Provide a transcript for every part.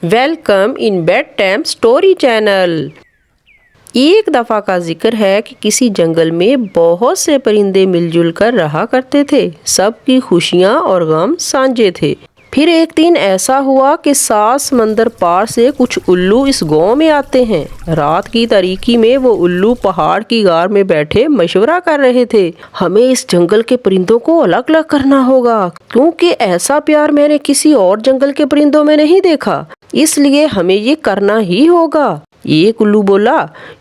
Welcome in bed time story channel. एक दफ़ा का जिक्र है कि किसी जंगल में बहुत से परिंदे मिलजुल कर रहा करते थे। सबकी खुशियाँ और गम साझे थे। फिर एक दिन ऐसा हुआ कि 7 समंदर पार से कुछ उल्लू इस गांव में आते हैं। रात की तारीकी में वो उल्लू पहाड़ की गार में बैठे मशवरा कर रहे थे। हमें इस जंगल के परिंदों को अलग अलग करना होगा, क्योंकि ऐसा प्यार मैंने किसी और जंगल के परिंदों में नहीं देखा, इसलिए हमें ये करना ही होगा। एक उल्लू बोला,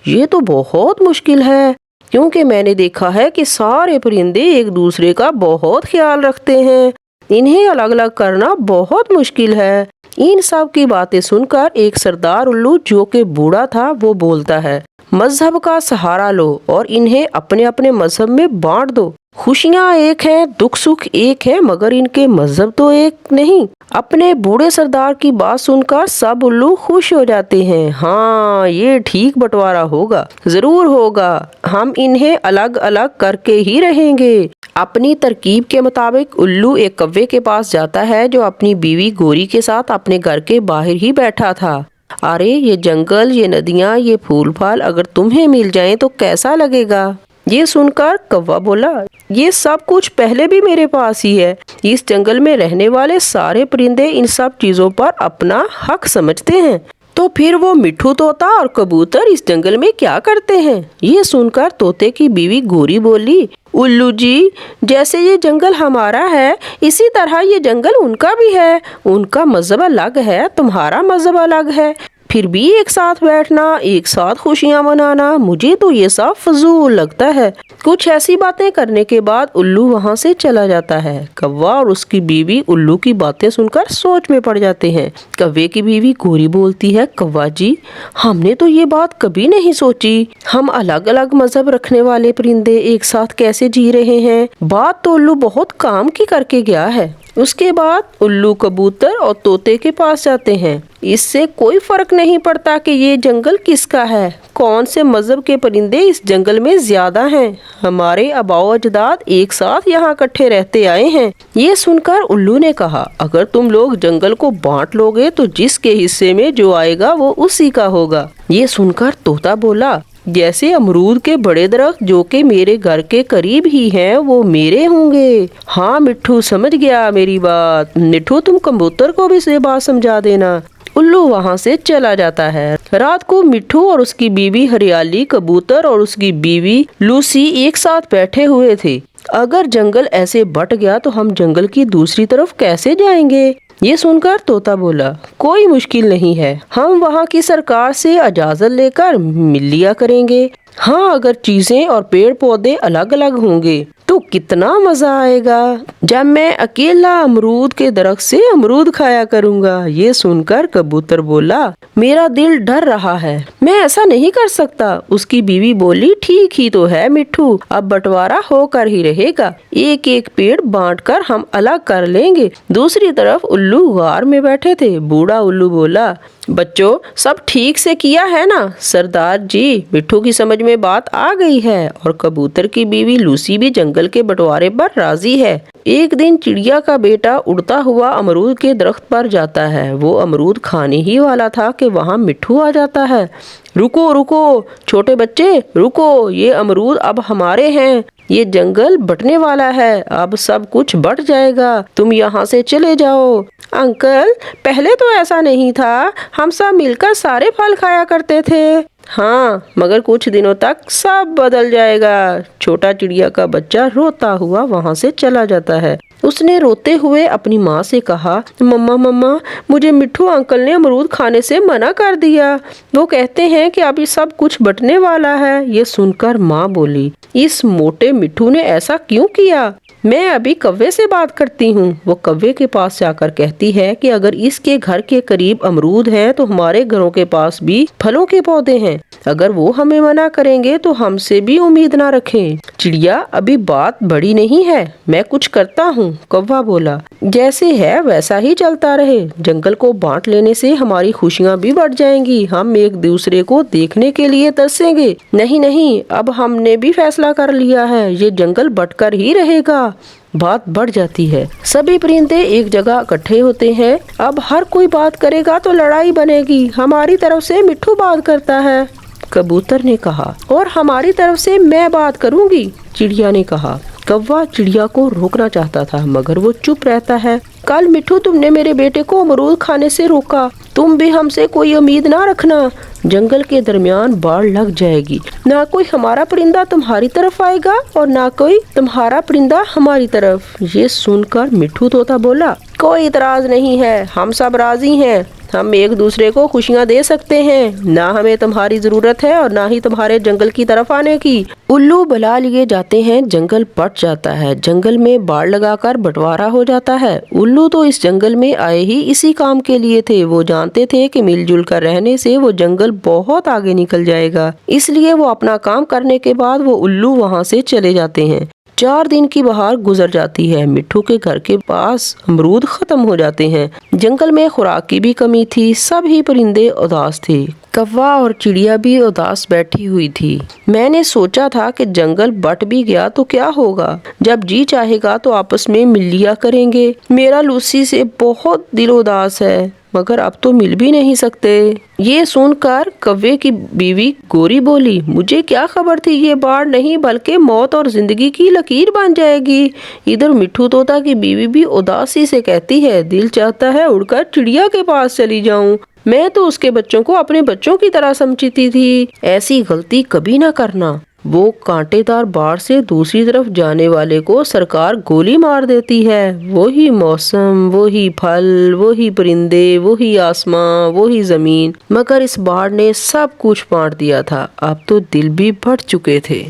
ये तो बहुत मुश्किल है, क्योंकि मैंने देखा है कि सारे परिंदे एक दूसरे का बहुत ख्याल रखते हैं। इन्हें अलग अलग करना बहुत मुश्किल है। इन सब की बातें सुनकर एक सरदार उल्लू, जो कि बूढ़ा था, वो बोलता है, मजहब का सहारा लो और इन्हें अपने अपने मजहब में बांट दो। खुशियाँ एक हैं, दुख सुख एक है, मगर इनके मजहब तो एक नहीं। अपने बूढ़े सरदार की बात सुनकर सब उल्लू खुश हो जाते हैं। हाँ, ये ठीक बंटवारा होगा, जरूर होगा। हम इन्हें अलग अलग करके ही रहेंगे। अपनी तरकीब के मुताबिक उल्लू एक कौवे के पास जाता है, जो अपनी बीवी गोरी के साथ अपने घर के बाहर ही बैठा था। अरे, ये जंगल, ये नदियाँ, ये फूल फाल अगर तुम्हें मिल जाएं तो कैसा लगेगा? ये सुनकर कौवा बोला, ये सब कुछ पहले भी मेरे पास ही है। इस जंगल में रहने वाले सारे परिंदे इन सब चीजों पर अपना हक समझते हैं। तो फिर वो मिट्ठू तोता और कबूतर इस जंगल में क्या करते हैं? ये सुनकर तोते की बीवी गोरी बोली, उल्लू जी, जैसे ये जंगल हमारा है, इसी तरह ये जंगल उनका भी है। उनका मजहब अलग है, तुम्हारा मजहब अलग है, फिर भी एक साथ बैठना, एक साथ खुशियाँ मनाना, मुझे तो ये सब फजूल लगता है। कुछ ऐसी बातें करने के बाद उल्लू वहाँ से चला जाता है। कौवा और उसकी बीवी उल्लू की बातें सुनकर सोच में पड़ जाते हैं। कौवे की बीवी गोरी बोलती है, कौवा जी, हमने तो ये बात कभी नहीं सोची। हम अलग अलग मजहब रखने वाले परिंदे एक साथ कैसे जी रहे हैं? बात तो उल्लू बहुत काम की करके गया है। उसके बाद उल्लू कबूतर और तोते के पास जाते हैं। इससे कोई फर्क नहीं पड़ता कि ये जंगल किसका है, कौन से मजहब के परिंदे इस जंगल में ज्यादा हैं। हमारे आबाओ अजदाद एक साथ यहाँ इकट्ठे रहते आए हैं। ये सुनकर उल्लू ने कहा, अगर तुम लोग जंगल को बांट लोगे तो जिसके हिस्से में जो आएगा वो उसी का होगा। ये सुनकर तोता बोला, जैसे अमरूद के बड़े दरख्त जो कि मेरे घर के करीब ही हैं, वो मेरे होंगे। हाँ मिट्ठू, समझ गया मेरी बात। मिट्ठू, तुम कबूतर को भी ये बात समझा देना। उल्लू वहाँ से चला जाता है। रात को मिट्ठू और उसकी बीवी हरियाली, कबूतर और उसकी बीवी लूसी एक साथ बैठे हुए थे। अगर जंगल ऐसे बट गया तो हम जंगल की दूसरी तरफ कैसे जाएंगे? ये सुनकर तोता बोला, कोई मुश्किल नहीं है, हम वहाँ की सरकार से इजाजत लेकर मिल लिया करेंगे। हाँ, अगर चीजें और पेड़ पौधे अलग अलग होंगे तो कितना मजा आएगा, जब मैं अकेला अमरूद के दरख्त से अमरूद खाया करूँगा। ये सुनकर कबूतर बोला, मेरा दिल डर रहा है, मैं ऐसा नहीं कर सकता। उसकी बीवी बोली, ठीक ही तो है मिट्ठू, अब बंटवारा होकर ही रहेगा। एक एक पेड़ बांटकर हम अलग कर लेंगे। दूसरी तरफ उल्लू गार में बैठे थे। बूढ़ा उल्लू बोला, बच्चों, सब ठीक से किया है ना? सरदार जी, मिट्ठू की समझ में बात आ गई है और कबूतर की बीवी लूसी भी जंगल के बंटवारे पर राजी है। एक दिन चिड़िया का बेटा उड़ता हुआ अमरूद के दरख्त पर जाता है। वो अमरूद खाने ही वाला था कि वहाँ मिट्ठू आ जाता है। रुको रुको छोटे बच्चे, रुको, ये अमरूद अब हमारे हैं। ये जंगल बटने वाला है, अब सब कुछ बट जाएगा, तुम यहाँ से चले जाओ। अंकल, पहले तो ऐसा नहीं था, हम सब मिलकर सारे फल खाया करते थे। हाँ, मगर कुछ दिनों तक सब बदल जाएगा। छोटा चिड़िया का बच्चा रोता हुआ वहाँ से चला जाता है। उसने रोते हुए अपनी माँ से कहा, मम्मा मम्मा, मुझे मिट्ठू अंकल ने अमरूद खाने से मना कर दिया। वो कहते हैं कि अभी सब कुछ बटने वाला है। ये सुनकर माँ बोली, इस मोटे मिट्ठू ने ऐसा क्यों किया? मैं अभी कौवे से बात करती हूँ। वो कौवे के पास जाकर कहती है कि अगर इसके घर के करीब अमरूद हैं तो हमारे घरों के पास भी फलों के पौधे हैं। अगर वो हमें मना करेंगे तो हमसे भी उम्मीद ना रखें। चिड़िया, अभी बात बड़ी नहीं है, मैं कुछ करता हूँ। कौवा बोला, जैसे है वैसा ही चलता रहे। जंगल को बांट लेने से हमारी खुशियाँ भी बढ़ जाएंगी, हम एक दूसरे को देखने के लिए तरसेंगे। नहीं नहीं, अब हमने भी फैसला कर लिया है, ये जंगल बटकर ही रहेगा। बात बढ़ जाती है। सभी परिंदे एक जगह इकट्ठे होते हैं। अब हर कोई बात करेगा तो लड़ाई बनेगी। हमारी तरफ से मिट्ठू बात करता है, कबूतर ने कहा। और हमारी तरफ से मैं बात करूंगी, चिड़िया ने कहा। कौवा चिड़िया को रोकना चाहता था मगर वो चुप रहता है। कल मिट्ठू तुमने मेरे बेटे को अमरूद खाने से रोका, तुम भी हमसे कोई उम्मीद ना रखना। जंगल के दरमियान बाड़ लग जाएगी, ना कोई हमारा परिंदा तुम्हारी तरफ आएगा और ना कोई तुम्हारा परिंदा हमारी तरफ। ये सुनकर मिट्ठू तोता बोला, कोई इतराज नहीं है, हम सब राजी हैं। हम एक दूसरे को खुशियाँ दे सकते हैं। ना हमें तुम्हारी जरूरत है और ना ही तुम्हारे जंगल की तरफ आने की। उल्लू बुला लिए जाते हैं, जंगल बट जाता है। जंगल में बाड़ लगाकर बंटवारा हो जाता है। उल्लू तो इस जंगल में आए ही इसी काम के लिए थे। वो जानते थे कि मिलजुल कर रहने से वो जंगल बहुत आगे निकल जाएगा, इसलिए वो अपना काम करने के बाद वो उल्लू वहाँ से चले जाते हैं। 4 दिन की बहार गुजर जाती है। मिट्ठू के घर के पास अमरूद खत्म हो जाते हैं। जंगल में खुराक की भी कमी थी। सभी परिंदे उदास थे। कौवा और चिड़िया भी उदास बैठी हुई थी। मैंने सोचा था कि जंगल बट भी गया तो क्या होगा, जब जी चाहेगा तो आपस में मिल लिया करेंगे। मेरा लूसी से बहुत दिल उदास है, मगर अब तो मिल भी नहीं सकते। ये सुनकर कौवे की बीवी गोरी बोली, मुझे क्या खबर थी ये बाढ़ नहीं बल्कि मौत और जिंदगी की लकीर बन जाएगी। इधर मिट्ठू तोता की बीवी भी उदासी से कहती है, दिल चाहता है उड़कर चिड़िया के पास चली जाऊं। मैं तो उसके बच्चों को अपने बच्चों की तरह समझती थी। ऐसी गलती कभी ना करना। वो कांटेदार बाढ़ से दूसरी तरफ जाने वाले को सरकार गोली मार देती है। वही मौसम, वही फल, वही परिंदे, वही आसमां, वही जमीन, मगर इस बाढ़ ने सब कुछ बांट दिया था। अब तो दिल भी फट चुके थे।